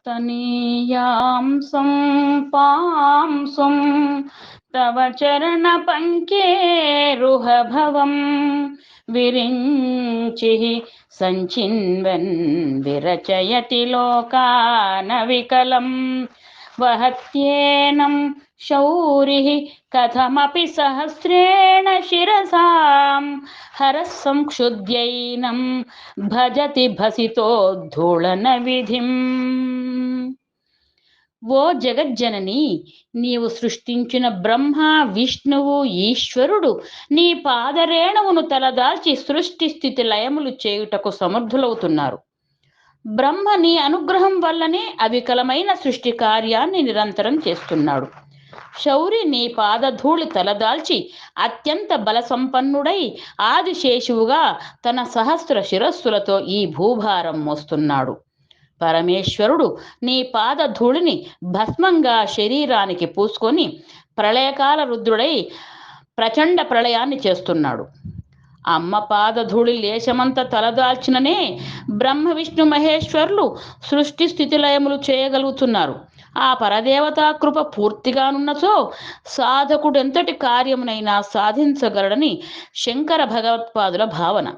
తనీయాంసం పాంసుం తవ చరణ పంకేరుహభవం విరించి సంచిన్వన్ విరచయతి లోకాన వికలం వహత్యేనం శౌరిః కథమపి సహస్రేణ శిరసాం హరః సంక్షుద్యైనం భజతి భసితోద్ధూళన విధిం. ఓ జగజ్జనని, నీవు సృష్టించిన బ్రహ్మ, విష్ణువు, ఈశ్వరుడు నీ పాదరేణువును తలదాల్చి సృష్టి స్థితి లయములు చేయుటకు సమర్థులవుతున్నారు. బ్రహ్మ నీ అనుగ్రహం వల్లనే అవికలమైన సృష్టి కార్యాన్ని నిరంతరం చేస్తున్నాడు. శౌరి నీ పాదధూళి తలదాల్చి అత్యంత బల సంపన్నుడై ఆదిశేషువుగా తన సహస్ర శిరస్సులతో ఈ భూభారం మోస్తున్నాడు. పరమేశ్వరుడు నీ పాదధూళిని భస్మంగా శరీరానికి పూసుకొని ప్రళయకాల రుద్రుడై ప్రచండ ప్రళయాన్ని చేస్తున్నాడు. అమ్మ పాదధూళి లేశమంత తలదాల్చిననే బ్రహ్మ విష్ణు మహేశ్వరులు సృష్టి స్థితిలయములు చేయగలుగుతున్నారు. ఆ పరదేవతా కృప పూర్తిగానున్నచో సాధకుడెంతటి కార్యమునైనా సాధించగలడని శంకర భగవత్పాదుల భావన.